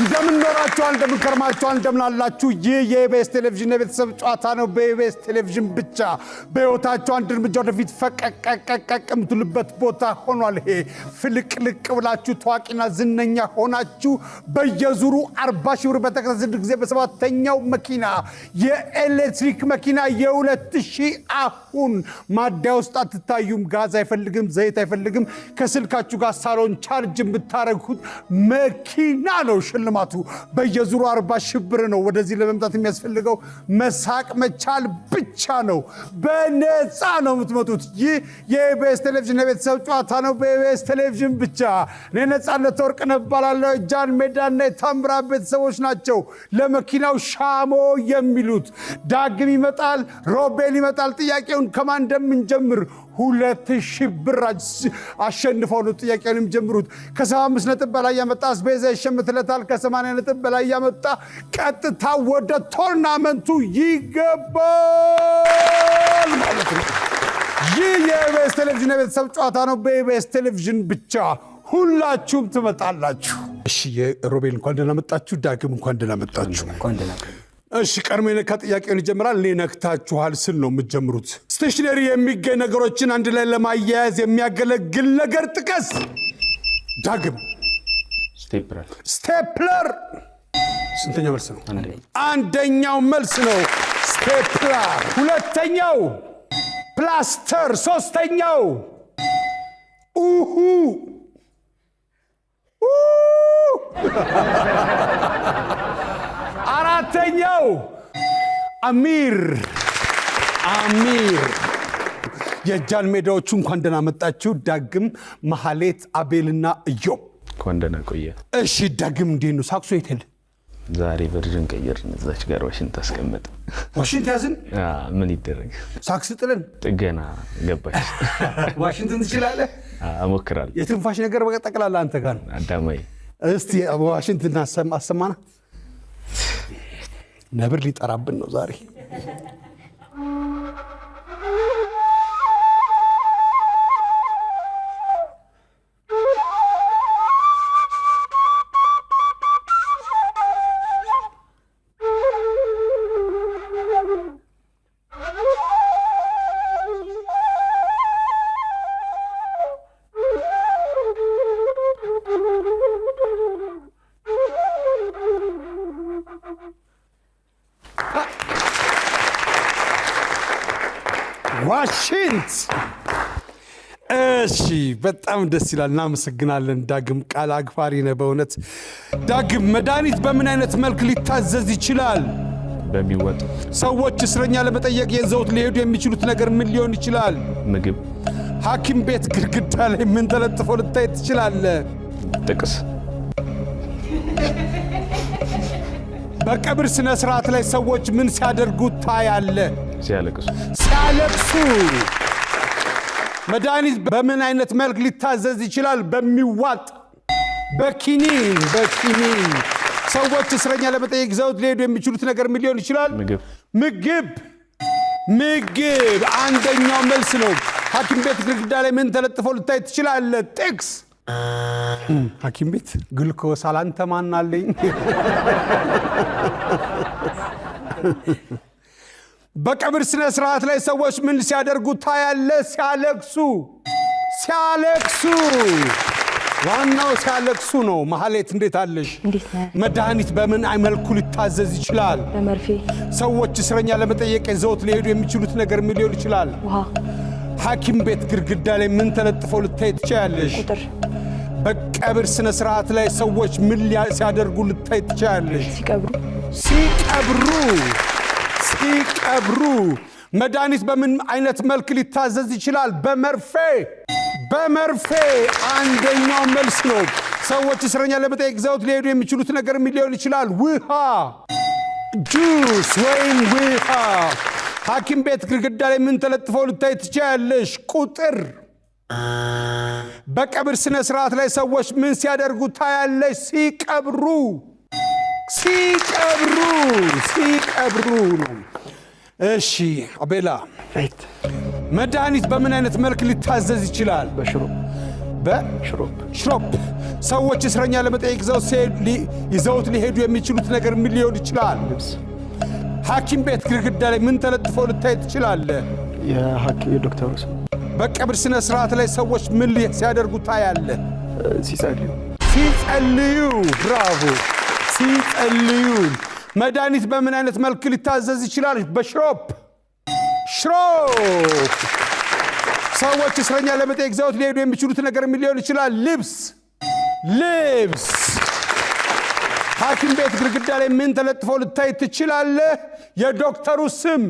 እንደምን ኖራችኋል እንደምን ከርማችኋል እንደምን አላችሁ ይህ የኢቢኤስ ቴሌቪዥን የቤተሰብ ጨዋታ ነው በኢቢኤስ ቴሌቪዥን ብቻ በህይወታችሁ አንድ እርምጃ ወደፊት ፈቀቀቀቀቅ የምትሉበት ቦታ ሆኗል ይሄ ፍልቅልቅ ብላችሁ ታዋቂና ዝነኛ ሆናችሁ በየዙሩ 40 ሺህ ብር በተከታታይ ጊዜ በሰባተኛው መኪና የኤሌክትሪክ መኪና የ2000 አሁን ማደያ ውስጥ አትታዩም ጋዝ አይፈልግም ዘይት አይፈልግም ከስልካችሁ ጋር ሳሎን ቻርጅ የምታረጉት መኪና ነው ሽልማቱ በየዙሩ 40 ሺህ ብር ነው ወደዚህ ለመምጣት የሚያስፈልገው መሳቅ መቻል ብቻ ነው በነፃ ነው የምትመጡት ይህ የኢቢኤስ ቴሌቪዥን የቤተሰብ ጨዋታ ነው በኢቢኤስ ቴሌቪዥን ብቻ እኔ ነፃነት ወርቅነህ እባላለሁ ጃን ሜዳና የታምራ ቤተሰቦች ናቸው ለመኪናው ሻሞ የሚሉት ዳግም ይመጣል ሮቤል ይመጣል ጥያቄውን ከማን እንደምንጀምር 2000 ብር አሸንፈው ነው ጥያቄውን የሚጀምሩት ከ75 ነጥብ በላይ ያመጣ አስቤዛ ይሸምትለታል ከ80 ነጥብ በላይ ያመጣ ቀጥታ ወደ ቶርናመንቱ ይገባል ማለት ነው ይህ የኢቢኤስ ቴሌቪዥን የቤተሰብ ጨዋታ ነው በኢቢኤስ ቴሌቪዥን ብቻ ሁላችሁም ትመጣላችሁ እሺ ሮቤል እንኳን ደህና መጣችሁ ዳግም እንኳን ደህና መጣችሁ እሺ ቀድሞ የነካ ጥያቄውን ይጀምራል ለነክታችኋል ስል ነው የምትጀምሩት ስቴሽነሪ የሚገኝ ነገሮችን አንድ ላይ ለማያያዝ የሚያገለግል ነገር ጥቀስ ዳግም ስቴፕለር ስንተኛው መልስ ነው አንደኛው መልስ ነው ስቴፕለር ሁለተኛው ፕላስተር ሶስተኛው አራተኛው አሚር የጃን ሜዳዎቹ እንኳን ደህና መጣችሁ ዳግም መሐሌት አቤልና ኢዮብ እንኳን ደህና ቆየ እሺ ዳግም እንዴት ነው ሳክሶ የት ሄደ ዛሬ ቨርዥን ቀየርን እዛች ጋር ዋሽንት አስቀመጥ ዋሽንት ያዝን ምን ይደረግ ሳክስ ጥለን ጥገና ገባች ዋሽንትን ትችላለህ አሞክራለሁ የትንፋሽ ነገር በጠቅላላ አንተ ጋር አዳማይ እስቲ ዋሽንትን አሰማና ነብር ሊጠራብን ነው ዛሬ ዋሽንት እሺ በጣም ደስ ይላል እናመሰግናለን ዳግም ቃል አግባሪ ነህ በእውነት ዳግም መድኃኒት በምን አይነት መልክ ሊታዘዝ ይችላል በሚወጥ ሰዎች እስረኛ ለመጠየቅ የዘውት ሊሄዱ የሚችሉት ነገር ምን ሊሆን ይችላል ምግብ ሐኪም ቤት ግድግዳ ላይ ምን ተለጥፎ ልታይ ትችላለህ ጥቅስ በቀብር ስነ ስርዓት ላይ ሰዎች ምን ሲያደርጉ ታያለህ ሲያለቅሱ መድኃኒት በምን አይነት መልክ ሊታዘዝ ይችላል በሚዋጥ በኪኒን ሰዎች እስረኛ ለመጠየቅ ዘውት ሊሄዱ የሚችሉት ነገር ምን ሊሆን ይችላል ምግብ አንደኛው መልስ ነው ሐኪም ቤት ግድግዳ ላይ ምን ተለጥፎ ልታይ ትችላለህ ጥቅስ ሐኪም ቤት ግሉኮስ አላንተ ማን አለኝ በቀብር ስነ ስርዓት ላይ ሰዎች ምን ሲያደርጉ ታያለህ ሲያለቅሱ ዋናው ሲያለቅሱ ነው መሐሌት እንዴት አለሽ መድኃኒት በምን መልኩ ሊታዘዝ ይችላል በመርፌ ሰዎች እስረኛ ለመጠየቅ ዘውት ሊሄዱ የሚችሉት ነገር ምን ሊሆን ይችላል ውሃ ሐኪም ቤት ግድግዳ ላይ ምን ተለጥፎ ልታይ ትችያለሽ ቁጥር በቀብር ስነ ስርዓት ላይ ሰዎች ምን ሲያደርጉ ልታይ ትችያለሽ ሲቀብሩ መድኃኒት በምን አይነት መልክ ሊታዘዝ ይችላል በመርፌ አንደኛው መልስ ነው ሰዎች እስረኛ ለመጠየቅ ዘውት ሊሄዱ የሚችሉት ነገር ምን ሊሆን ይችላል ውሃ ጁስ ወይም ውሃ ሐኪም ቤት ግድግዳ ላይ ምን ተለጥፎ ልታይ ትችያለሽ ቁጥር በቀብር ስነ ስርዓት ላይ ሰዎች ምን ሲያደርጉ ታያለሽ ሲቀብሩ ነው እሺ አቤላ መድኃኒት በምን አይነት መልክ ሊታዘዝ ይችላል በሽሮፕ በሽሮፕ ሰዎች እስረኛ ለመጠየቅ ይዘውት ሊሄዱ የሚችሉት ነገር ምን ሊሆን ይችላል? ሐኪም ቤት ግድግዳ ላይ ምን ተለጥፎ ልታይ ትችላለህ? የዶክተሩ ስም። በቀብር ስነ ስርዓት ላይ ሰዎች ምን ሲያደርጉ ታያለህ? ሲጸልዩ። ብራቮ! ሲጸልዩ። መድኃኒት በምን አይነት መልክ ሊታዘዝ ይችላል? በሽሮፕ። ሰዎች እስረኛ ለመጠየቅ ይዘውት ሊሄዱ የሚችሉት ነገር ምን ሊሆን ይችላል? ልብስ። ሐኪም ቤት ግድግዳ ላይ ምን ተለጥፎ ልታይ ትችላለህ? የዶክተሩ ስም።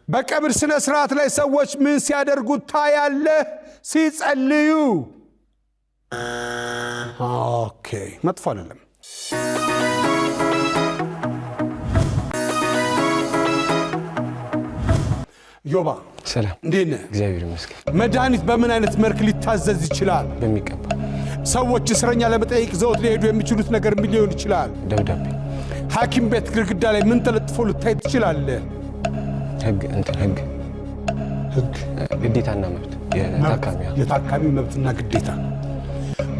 በቀብር ስነ ስርዓት ላይ ሰዎች ምን ሲያደርጉ ታያለህ? ሲጸልዩ። ኦኬ፣ መጥፎ አይደለም። ዮባ ሰላም፣ እንዴት ነህ? እግዚአብሔር ይመስገን። መድኃኒት በምን አይነት መልክ ሊታዘዝ ይችላል? በሚገባ። ሰዎች እስረኛ ለመጠየቅ ይዘውት ሊሄዱ የሚችሉት ነገር ምን ሊሆን ይችላል? ደብዳቤ። ሐኪም ቤት ግድግዳ ላይ ምን ተለጥፎ ልታይ ትችላለህ? ህግ ግዴታና መብት፣ የታካሚው መብትና ግዴታ።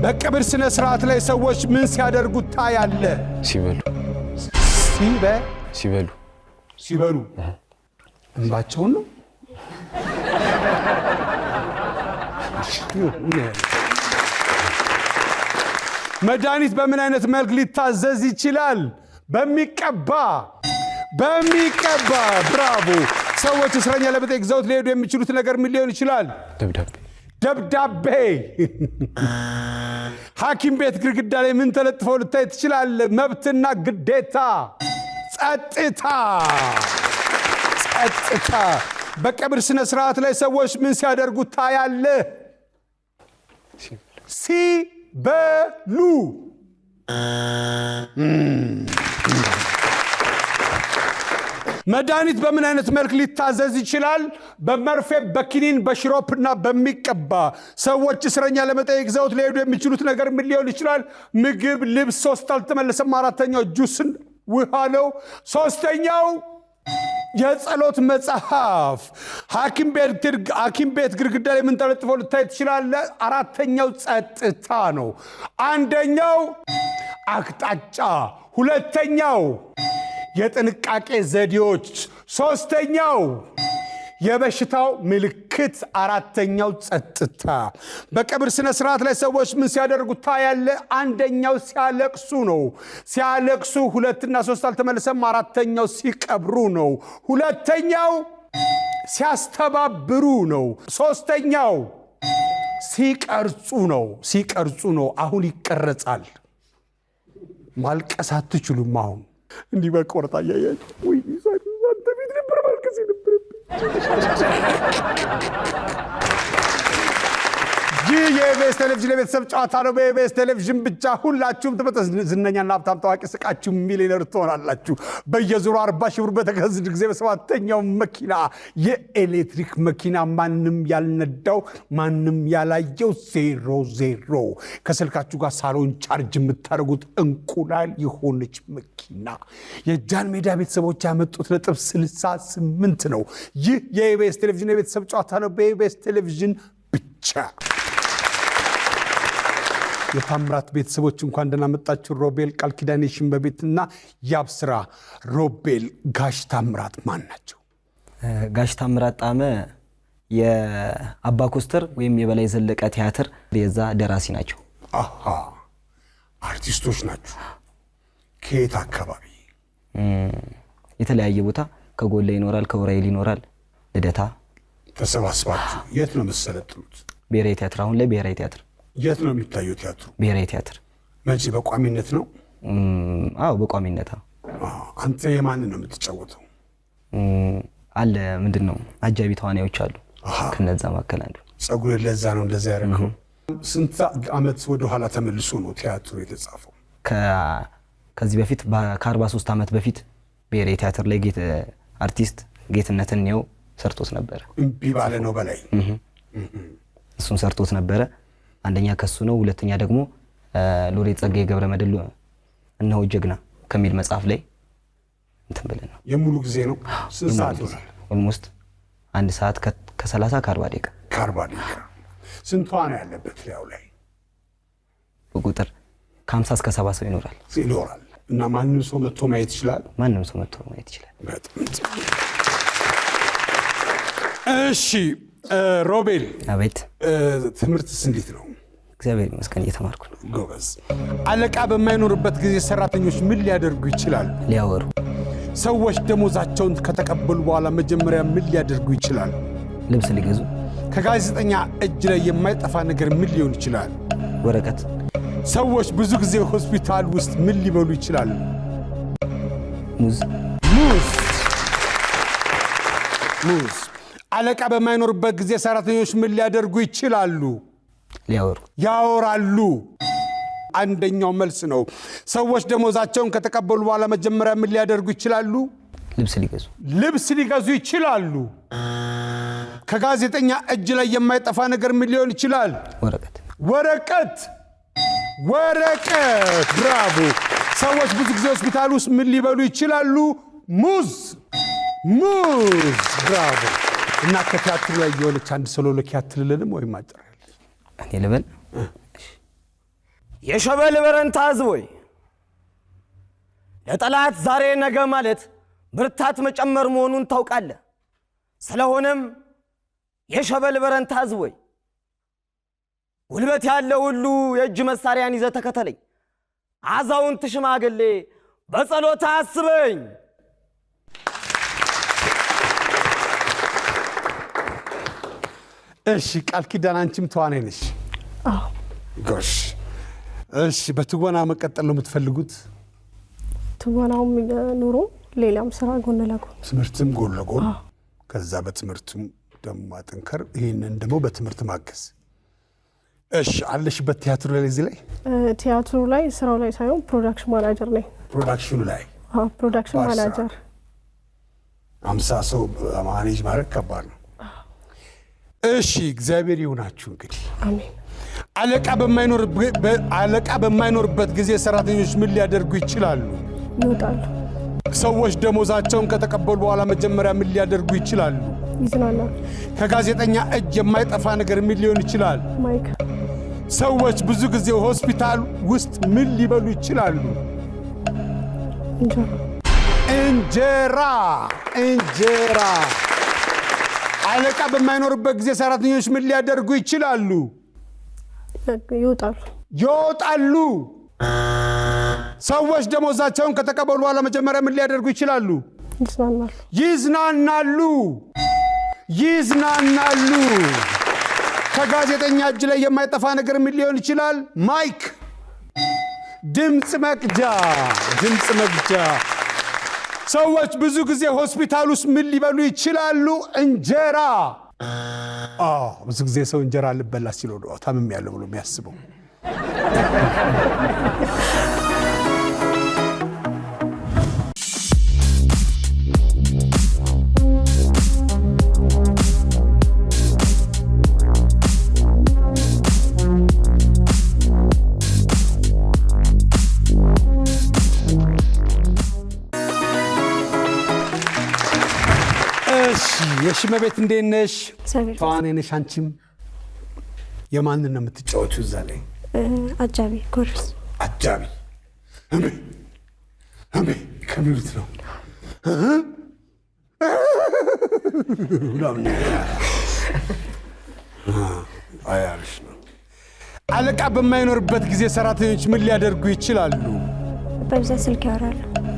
በቀብር ስነ ስርዓት ላይ ሰዎች ምን ሲያደርጉ ታያለህ? ሲበሉ። እንባቸውን ነው። መድኃኒት በምን አይነት መልክ ሊታዘዝ ይችላል? በሚቀባ። ብራቮ! ሰዎች እስረኛ ለመጠየቅ ይዘውት ሊሄዱ የሚችሉት ነገር ምን ሊሆን ይችላል? ደብዳቤ። ሐኪም ቤት ግድግዳ ላይ ምን ተለጥፈው ልታይ ትችላለህ? መብትና ግዴታ። ጸጥታ። በቀብር ስነ ስርዓት ላይ ሰዎች ምን ሲያደርጉ ታያለህ? ሲበሉ። መድኃኒት በምን አይነት መልክ ሊታዘዝ ይችላል? በመርፌ፣ በኪኒን፣ በሽሮፕና በሚቀባ። ሰዎች እስረኛ ለመጠየቅ ይዘውት ሊሄዱ የሚችሉት ነገር ምን ሊሆን ይችላል? ምግብ፣ ልብስ። 3 አልተመለሰም። 4ኛው ጁስን ውሃ ነው። 3ኛው የጸሎት መጽሐፍ። ሐኪም ቤት ግድግዳ ላይ ምን ተለጥፎ ልታይ ትችላለህ? 4ኛው ጸጥታ ነው። 1ኛው አቅጣጫ፣ 2ኛው የጥንቃቄ ዘዴዎች፣ 3ኛው የበሽታው ምልክት፣ 4ኛው ጸጥታ። በቀብር ስነ ስርዓት ላይ ሰዎች ምን ሲያደርጉ ታያለህ? 1ኛው ሲያለቅሱ ነው። 2 እና 3 አልተመለሰም። 4ኛው ሲቀብሩ ነው። 2ኛው ሲያስተባብሩ ነው። 3ኛው ሲቀርጹ ነው። አሁን ይቀረጻል። ማልቀስ አትችሉም። አሁን እንዲህ በቆርጣ እያያችሁ ወይ አንተ ቤት ነበር ማልቀስ የነበረብኝ። ይህ የኢቢኤስ ቴሌቪዥን የቤተሰብ ጨዋታ ነው። በኢቢኤስ ቴሌቪዥን ብቻ። ሁላችሁም ዝነኛና ሀብታም ታዋቂ ስቃችሁ ሚሊዮነር ትሆናላችሁ። በየዙሩ 40 ሺህ ብር በተከዝድ ጊዜ በ7ኛው መኪና የኤሌክትሪክ መኪና ማንም ያልነዳው ማንም ያላየው 00 ከስልካችሁ ጋር ሳሎን ቻርጅ የምታደርጉት እንቁላል የሆነች መኪና። የጃን ሜዳ ቤተሰቦች ያመጡት ነጥብ 68 ነው። ይህ የኢቢኤስ ቴሌቪዥን የቤተሰብ ጨዋታ ነው። በኢቢኤስ ቴሌቪዥን ብቻ። የታምራት ቤተሰቦች እንኳን ደህና መጣችሁ። ሮቤል፣ ቃል ኪዳኔ፣ ሽንበቤትና ያብስራ። ሮቤል፣ ጋሽ ታምራት ማን ናቸው? ጋሽ ታምራት ጣመ የአባ ኮስተር ወይም የበላይ ዘለቀ ቲያትር የዛ ደራሲ ናቸው። አርቲስቶች ናቸው። ከየት አካባቢ? የተለያየ ቦታ። ከጎላ ይኖራል፣ ከውራይል ይኖራል፣ ልደታ። ተሰባስባችሁ የት ነው የምትሰለጥኑት? ብሔራዊ ቲያትር። አሁን ላይ ብሔራዊ ቲያትር። የት ነው የሚታየው ቲያትሩ? ብሔራዊ ቲያትር። መቼ? በቋሚነት ነው? አዎ በቋሚነት። አንተ የማንን ነው የምትጫወተው? አለ ምንድን ነው አጃቢ ተዋናዮች አሉ። ከነዛ መካከል አንዱ ጸጉር። ለዛ ነው እንደዛ ያደረገው። ስንት ዓመት ወደ ኋላ ተመልሶ ነው ቲያትሩ የተጻፈው? ከዚህ በፊት ከ43 ዓመት በፊት ብሔራዊ ቲያትር ላይ አርቲስት ጌትነትን ነው ሰርቶት ነበር። እምቢ ባለ ነው በላይ እሱን ሰርቶት ነበረ። አንደኛ ከሱ ነው። ሁለተኛ ደግሞ ሎሬት ጸጋዬ ገብረመድኅን እነሆ ጀግና ከሚል መጽሐፍ ላይ እንትን ብለን ነው። የሙሉ ጊዜ ነው። ስንት ሰዓት ይሆናል? ኦልሞስት 1 ሰዓት ከ30 ከ40 ደቂቃ። ከ40 ደቂቃ። ስንት ተዋናይ ያለበት ያው ላይ? በቁጥር ከ50 እስከ 70 ሰው ይኖራል እና ማንንም ሰው መጥቶ ማየት ይችላል። ማንንም ሰው መጥቶ ማየት ይችላል። እሺ ሮቤል፣ አቤት። ትምህርትስ እንዴት ነው? እግዚአብሔር ይመስገን እየተማርኩ ነው። ጎበዝ። አለቃ በማይኖርበት ጊዜ ሰራተኞች ምን ሊያደርጉ ይችላሉ? ሊያወሩ። ሰዎች ደሞዛቸውን ከተቀበሉ በኋላ መጀመሪያ ምን ሊያደርጉ ይችላሉ? ልብስ ሊገዙ። ከጋዜጠኛ እጅ ላይ የማይጠፋ ነገር ምን ሊሆን ይችላል? ወረቀት። ሰዎች ብዙ ጊዜ ሆስፒታል ውስጥ ምን ሊበሉ ይችላሉ? ሙዝ። አለቃ በማይኖርበት ጊዜ ሰራተኞች ምን ሊያደርጉ ይችላሉ? ሊያወሩ። ያወራሉ። አንደኛው መልስ ነው። ሰዎች ደሞዛቸውን ከተቀበሉ በኋላ መጀመሪያ ምን ሊያደርጉ ይችላሉ? ልብስ ሊገዙ ይችላሉ። ከጋዜጠኛ እጅ ላይ የማይጠፋ ነገር ምን ሊሆን ይችላል? ወረቀት። ብራቮ። ሰዎች ብዙ ጊዜ ሆስፒታል ውስጥ ምን ሊበሉ ይችላሉ? ሙዝ። ብራቮ። እና ከቲያትሩ ላይ የሆነች አንድ ሶሎሎኪ አትልልንም ወይም አጭር እኔ ልበል? የሸበል በረንታ ሕዝብ ሆይ፣ ለጠላት ዛሬ ነገ ማለት ብርታት መጨመር መሆኑን ታውቃለህ። ስለሆነም የሸበል በረንታ ሕዝብ ሆይ፣ ጉልበት ያለው ሁሉ የእጅ መሳሪያን ይዘህ ተከተለኝ። አዛውንት ሽማግሌ በጸሎት አስበኝ። እሺ ቃል ኪዳን፣ አንቺም ተዋናይ ነሽ? አዎ። ጎሽ። እሺ በትወና መቀጠል ነው የምትፈልጉት? ትወናውም ኑሮ ሌላም ስራ ጎን ለጎን፣ ትምህርትም ጎን ለጎን፣ ከዛ በትምህርቱም ደግሞ ማጠንከር፣ ይሄንን ደግሞ በትምህርት ማገዝ። እሺ አለሽበት ቲያትሩ ላይ? እዚህ ላይ ቲያትሩ ላይ ስራው ላይ ሳይሆን ፕሮዳክሽን ማናጀር ነኝ። ፕሮዳክሽኑ ላይ? አዎ ፕሮዳክሽን ማናጀር። 50 ሰው ማኔጅ ማድረግ ከባድ ነው። እሺ እግዚአብሔር ይሁናችሁ። እንግዲህ አሜን። አለቃ በማይኖርበት ጊዜ ሰራተኞች ምን ሊያደርጉ ይችላሉ? ይወጣሉ። ሰዎች ደሞዛቸውን ከተቀበሉ በኋላ መጀመሪያ ምን ሊያደርጉ ይችላሉ? ይዝናናሉ። ከጋዜጠኛ እጅ የማይጠፋ ነገር ምን ሊሆን ይችላል? ማይክ። ሰዎች ብዙ ጊዜ ሆስፒታል ውስጥ ምን ሊበሉ ይችላሉ? እንጀራ። አለቃ በማይኖርበት ጊዜ ሰራተኞች ምን ሊያደርጉ ይችላሉ? ይወጣሉ። ሰዎች ደሞዛቸውን ከተቀበሉ በኋላ መጀመሪያ ምን ሊያደርጉ ይችላሉ? ይዝናናሉ። ከጋዜጠኛ እጅ ላይ የማይጠፋ ነገር ምን ሊሆን ይችላል? ማይክ። ድምፅ መቅጃ። ሰዎች ብዙ ጊዜ ሆስፒታል ውስጥ ምን ሊበሉ ይችላሉ? እንጀራ። ብዙ ጊዜ ሰው እንጀራ ልበላ ሲለው ነው ታምም ያለው ብሎ የሚያስበው። የሽመቤት እንዴት ነሽ? ተዋናይ ነሽ አንቺም? የማንን ነው የምትጫወቺው እዛ ላይ? አጃቢ ኮርስ። አጃቢ ከሚሉት ነው። አያርሽ ነው። አለቃ በማይኖርበት ጊዜ ሰራተኞች ምን ሊያደርጉ ይችላሉ? በብዛት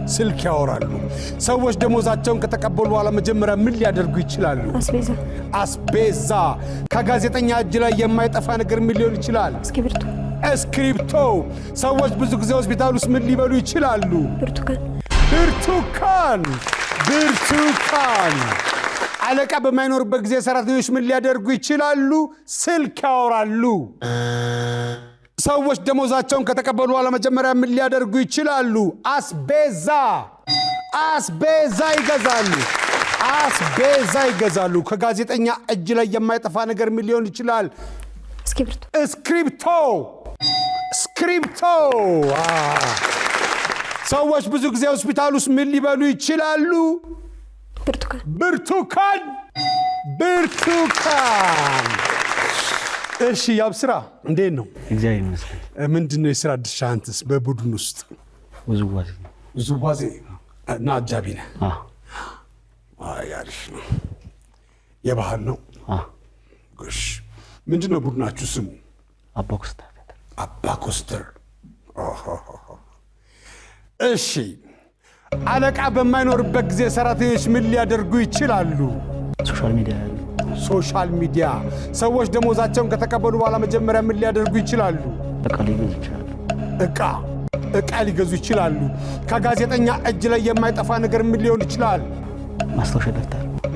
ስልክ ያወራሉ። ሰዎች ደሞዛቸውን ከተቀበሉ በኋላ መጀመሪያ ምን ሊያደርጉ ይችላሉ? አስቤዛ። ከጋዜጠኛ እጅ ላይ የማይጠፋ ነገር ምን ሊሆን ይችላል? እስክሪብቶ። ሰዎች ብዙ ጊዜ ሆስፒታል ውስጥ ምን ሊበሉ ይችላሉ? ብርቱካን። አለቃ በማይኖርበት ጊዜ ሰራተኞች ምን ሊያደርጉ ይችላሉ? ስልክ ያወራሉ። ሰዎች ደሞዛቸውን ከተቀበሉ በኋላ መጀመሪያ ምን ሊያደርጉ ይችላሉ? አስቤዛ ይገዛሉ። ከጋዜጠኛ እጅ ላይ የማይጠፋ ነገር ምን ሊሆን ይችላል? እስክሪብቶ። ሰዎች ብዙ ጊዜ ሆስፒታል ውስጥ ምን ሊበሉ ይችላሉ? ብርቱካን። እሺ ያብስራ እንዴት ነው? እግዚአብሔር ይመስገን። ምንድነው የሥራ ድርሻ አንተስ በቡድን ውስጥ? ውዝዋዜ እና አጃቢ ነህ? አሪፍ ነው። የባህል ነው? እሺ ምንድነው ቡድናችሁ ስሙ? አባ ኮስተር። እሺ አለቃ በማይኖርበት ጊዜ ሰራተኞች ምን ሊያደርጉ ይችላሉ? ሶሻል ሚዲያ። ሰዎች ደሞዛቸውን ከተቀበሉ በኋላ መጀመሪያ ምን ሊያደርጉ ይችላሉ? ዕቃ ሊገዙ ይችላሉ። ከጋዜጠኛ እጅ ላይ የማይጠፋ ነገር ምን ሊሆን ይችላል?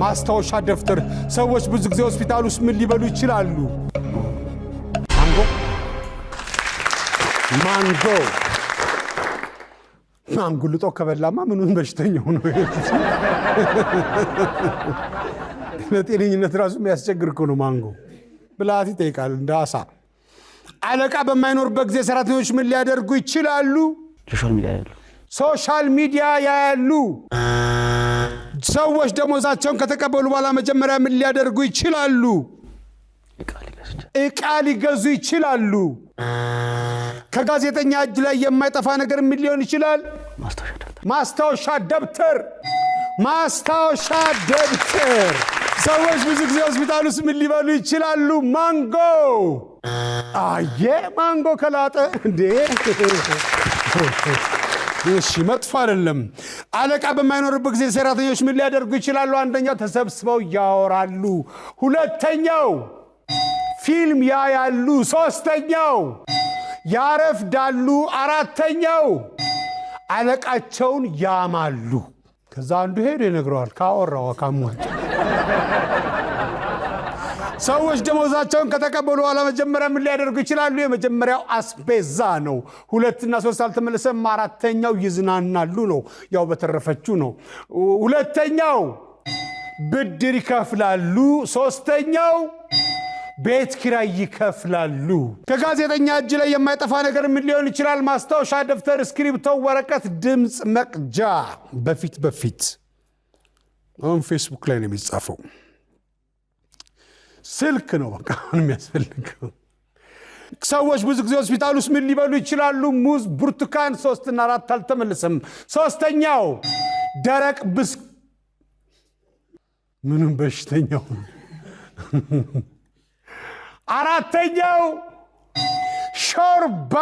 ማስታወሻ ደብተር። ሰዎች ብዙ ጊዜ ሆስፒታል ውስጥ ምን ሊበሉ ይችላሉ? ማንጎ ልጦ ከበላማ ምኑን በሽተኛው ነው። ለጤነኝነት ራሱ የሚያስቸግር እኮ ነው ማንጎ። ብልሃት ይጠይቃል እንደ አሳ። አለቃ በማይኖርበት ጊዜ ሰራተኞች ምን ሊያደርጉ ይችላሉ? ሶሻል ሚዲያ ያያሉ። ሰዎች ደሞዛቸውን ከተቀበሉ በኋላ መጀመሪያ ምን ሊያደርጉ ይችላሉ? ዕቃ ሊገዙ ይችላሉ። ከጋዜጠኛ እጅ ላይ የማይጠፋ ነገር ምን ሊሆን ይችላል? ማስታወሻ ደብተር። ሰዎች ብዙ ጊዜ ሆስፒታል ውስጥ ምን ሊበሉ ይችላሉ? ማንጎ። ማንጎ ከላጠ እንዴ! እሺ መጥፎ አይደለም። አለቃ በማይኖርበት ጊዜ ሰራተኞች ምን ሊያደርጉ ይችላሉ? አንደኛው ተሰብስበው ያወራሉ። ሁለተኛው ፊልም ያያሉ። ሶስተኛው ያረፍዳሉ። አራተኛው አለቃቸውን ያማሉ። ከዛ አንዱ ሄዶ ይነግረዋል ካወራው ካሟጭ። ሰዎች ደሞዛቸውን ከተቀበሉ በኋላ መጀመሪያ ምን ሊያደርጉ ይችላሉ? የመጀመሪያው አስቤዛ ነው። 2 እና 3 አልተመለሰም። አራተኛው ይዝናናሉ ነው። ያው በተረፈችው ነው። ሁለተኛው ብድር ይከፍላሉ። ሶስተኛው ቤት ኪራይ ይከፍላሉ። ከጋዜጠኛ እጅ ላይ የማይጠፋ ነገር ምን ሊሆን ይችላል? ማስታወሻ ደብተር፣ እስክሪብቶ፣ ወረቀት፣ ድምፅ መቅጃ። በፊት አሁን ፌስቡክ ላይ ነው የሚጻፈው። ስልክ ነው በቃ አሁን የሚያስፈልገው። ሰዎች ብዙ ጊዜ ሆስፒታል ውስጥ ምን ሊበሉ ይችላሉ? ሙዝ፣ ብርቱካን። 3 እና 4 አልተመለሰም። ሶስተኛው ደረቅ ምንም በሽተኛው። አራተኛው ሾርባ።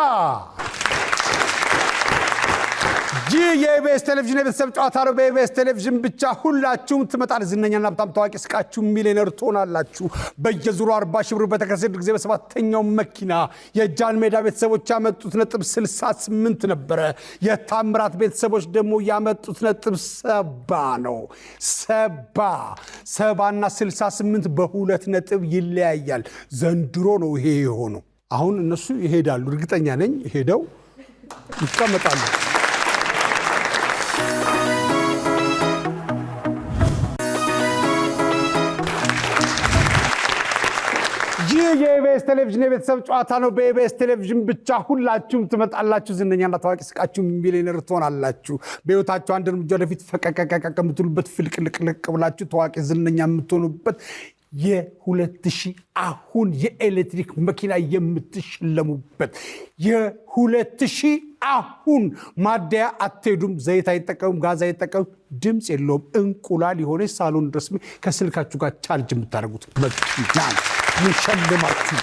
ይህ የኢቢኤስ ቴሌቪዥን የቤተሰብ ጨዋታ ነው። በኢቢኤስ ቴሌቪዥን ብቻ ሁላችሁም ትመጣል። ዝነኛና በጣም ታዋቂ ስቃችሁ ሚሊዮነር ትሆናላችሁ። በየዙሩ 40 ሺህ ብር በተከሰተ ጊዜ በሰባተኛው መኪና የጃን ሜዳ ቤተሰቦች ያመጡት ነጥብ 68 ነበረ። የታምራት ቤተሰቦች ደግሞ ያመጡት ነጥብ 70 ነው። 70 እና 68 በ2 ነጥብ ይለያያል። ዘንድሮ ነው ይሄ የሆነው። አሁን እነሱ ይሄዳሉ፣ እርግጠኛ ነኝ ሄደው ይቀመጣሉ። ይህ የኢቢኤስ ቴሌቪዥን የቤተሰብ ጨዋታ ነው። በኢቢኤስ ቴሌቪዥን ብቻ ሁላችሁም ትመጣላችሁ። ዝነኛና ታዋቂ ስቃችሁ ሚሊዮነር ትሆናላችሁ። በህይወታችሁ አንድ እርምጃ ወደፊት ፈቀቀቀቀ የምትሉበት፣ ፍልቅልቅልቅ ብላችሁ ታዋቂ ዝነኛ የምትሆኑበት የ2000 አሁን የኤሌክትሪክ መኪና የምትሸለሙበት 2000 አሁን ማደያ አትሄዱም። ዘይት አይጠቀሙም፣ ጋዝ አይጠቀሙም፣ ድምፅ የለውም። እንቁላል የሆነ ሳሎን ድረስ ከስልካችሁ ጋር ቻርጅ የምታደርጉት መኪና ይሸልማችሁ።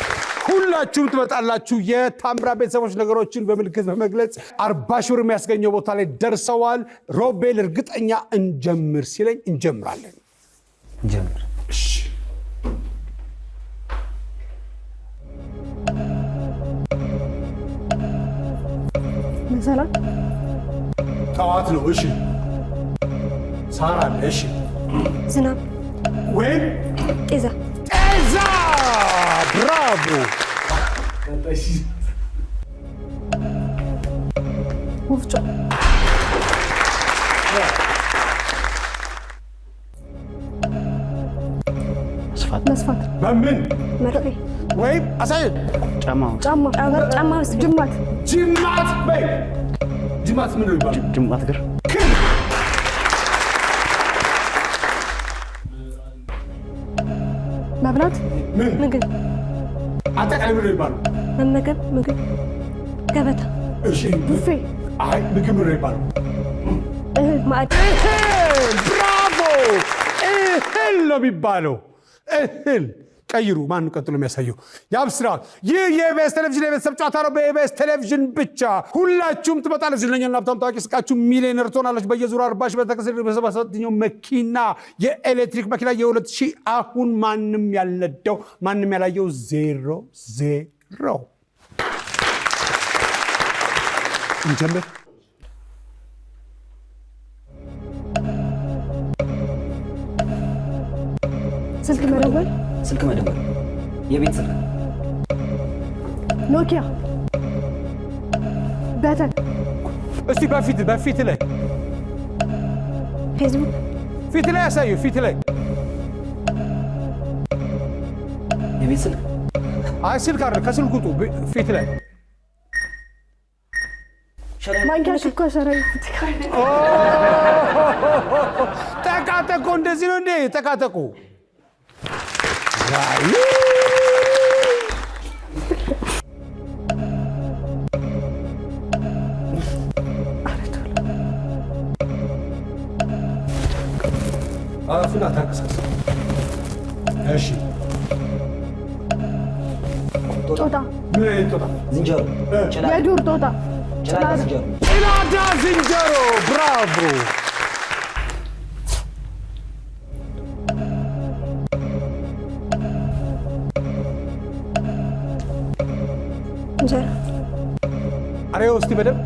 ሁላችሁም ትመጣላችሁ። የታምራት ቤተሰቦች ነገሮችን በምልክት በመግለጽ 40 ሺህ ብር የሚያስገኘው ቦታ ላይ ደርሰዋል። ሮቤል እርግጠኛ እንጀምር ሲለኝ እንጀምራለን። እሺ ሰላም ጠዋት ነው። እሺ ሳራ አለ። እሺ ዝናብ ወይም ጤዛ። ብራቮ። ወፍጮ መስፋት በምን መርፌ ወይም አሳየን። ጫማ ጅማት በይ። ጅማት ምን ይባላል? ጅማት ግር መብላት ምግብ አጠቃላይ ምን ይባላል? መመገብ፣ ምግብ፣ ገበታ፣ እሺ ቡፌ፣ አይ ምግብ ምን ይባላል? ማዕድ። ብራቮ! እህል ነው የሚባለው። እህል ቀይሩ። ማን ቀጥሎ የሚያሳየው? ያብስራ። ይህ የኢቢኤስ ቴሌቪዥን የቤተሰብ ጨዋታ ነው። በኢቢኤስ ቴሌቪዥን ብቻ ሁላችሁም ትመጣላችሁ። ዝነኛና ሀብታም ታዋቂ ስቃችሁ ሚሊዮነር ትሆናላችሁ። በየዙሩ 40 ሺህ በተከሰተ በ77ኛው መኪና የኤሌክትሪክ መኪና የ2000 አሁን ማንም ያልነዳው ማንም ያላየው 00 እንጀምር። ስልክ መደወል፣ ስልክ መደወል፣ የቤት ስልክ፣ ኖኪያ፣ በተን፣ እስቲ በፊት ላይ ፌስቡክ፣ ፊት ላይ ያሳዩ። ፊት ላይ የቤት ስልክ፣ አይ ስልክ አይደል፣ ከስልክ ውጡ። ፊት ላይ ማንኪያ፣ ሹካ፣ ሸራይ፣ ጠቃጠቁ። እንደዚህ ነው እንዴ? ጠቃጠቁ። አፍና ታከሳስ። እሺ ጦጣ፣ ምን አይነት ጦጣ? ዝንጀሮ፣ የዱር ጦጣ፣ ጭላዳ ዝንጀሮ፣ ጭላዳ ዝንጀሮ። ብራቮ! እንጀራ፣ አሬው እስቲ በደምብ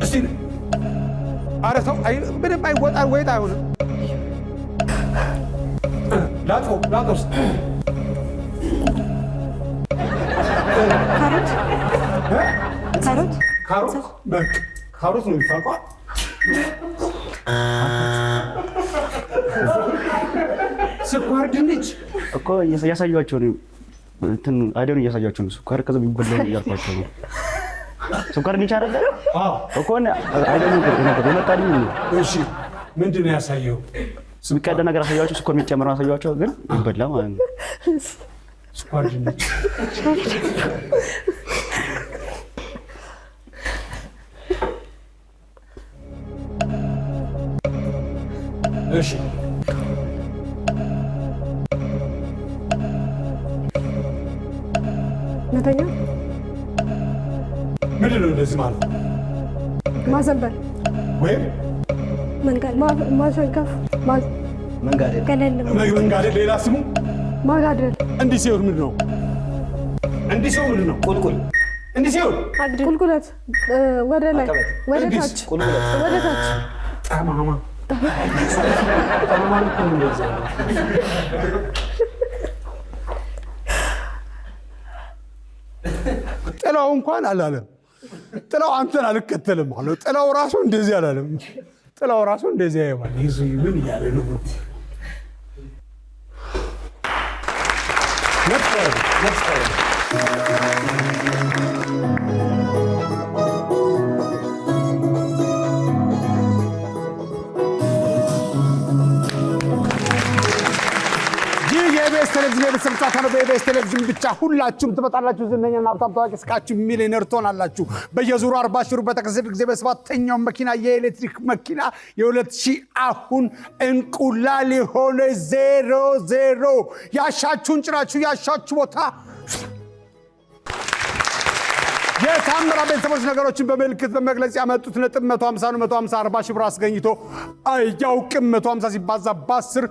እስቲ አረ ተው። አይ በደምብ አይወጣ ወይጣ አይሆንም። ላጦስ ካሮት፣ በቃ ካሮት ነው የሚፋቀው። ስኳር ድንች እኮ እያሳያቸው ነው። እንትን አይደን እያሳያቸው ነው። ስኳር ከዛ የሚበላው እያልኳቸው ነው። ስኳር ድንች አይደለ እኮ አይደን የመጣልኝ ነው። እሺ ምንድን ነው ያሳየው? የሚቀዳ ነገር አሳያቸው። ስኳር የሚጨምረው አሳያቸው፣ ግን ይበላ ማለት ነው። ስኳር ድንች እሺ መተኛ፣ ምንድን ነው እንደዚህ ማለት? ማዘንበል ወይም ማሸንከፍ፣ መንጋደል፣ ገለል መንጋደል። ሌላ ስሙ ማጋደል። እንዲህ ሲሆን ምንድን ነው? እንዲህ ሲሆን ምንድን ነው? ቁልቁል፣ እንዲህ ሲሆን ቁልቁለት፣ ወደ ላይ፣ ወደ እንዲህ ታች፣ ቁልቁለት፣ ወደ ታች። ጠማማ ጥላው እንኳን አላለም። ጥላው አንተን አልከተልም አለው። ጥላው ራሱ እንደዚህ አላለም። ጥላው ራሱ እንደዚህ ያየዋል። ይዙ ምን እያለ ነው? የኢቢኤስ ቴሌቪዥን የቤተሰብ ጨዋታ ነው። በኢቢኤስ ቴሌቪዥን ብቻ ሁላችሁም ትመጣላችሁ። ዝነኛና ሀብታም ታዋቂ ስቃችሁ ሚሊዮነር ትሆናላችሁ። በየዙሩ 40 ሺህ ብር በተከሰተ ጊዜ በሰባተኛው መኪና የኤሌክትሪክ መኪና የ2000 አሁን እንቁላል የሆነ 00 ያሻችሁን ጭራችሁ ያሻችሁ ቦታ የታምራ ቤተሰቦች ነገሮችን በምልክት በመግለጽ ያመጡት ነጥብ 150 ነው። 150 40 ሺህ ብር አስገኝቶ አያውቅም። 150 ሲባዛ በ10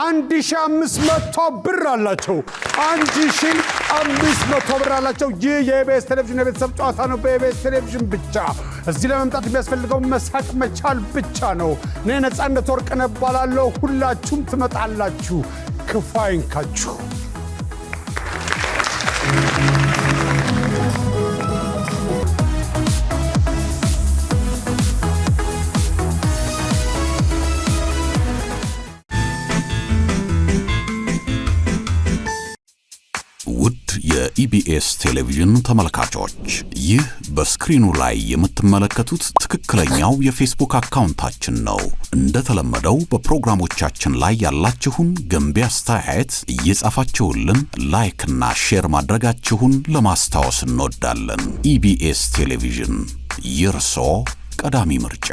1500 ብር አላቸው። 1500 ብር አላቸው። ይህ የኢቢኤስ ቴሌቪዥን የቤተሰብ ጨዋታ ነው። በኢቢኤስ ቴሌቪዥን ብቻ። እዚህ ለመምጣት የሚያስፈልገው መሳቅ መቻል ብቻ ነው። እኔ ነፃነት ወርቅነህ እባላለሁ። ሁላችሁም ትመጣላችሁ። ክፉ አይንካችሁ። ውድ የኢቢኤስ ቴሌቪዥን ተመልካቾች ይህ በስክሪኑ ላይ የምትመለከቱት ትክክለኛው የፌስቡክ አካውንታችን ነው። እንደተለመደው በፕሮግራሞቻችን ላይ ያላችሁን ገንቢ አስተያየት እየጻፋችሁልን ላይክ እና ሼር ማድረጋችሁን ለማስታወስ እንወዳለን። ኢቢኤስ ቴሌቪዥን የርሶ ቀዳሚ ምርጫ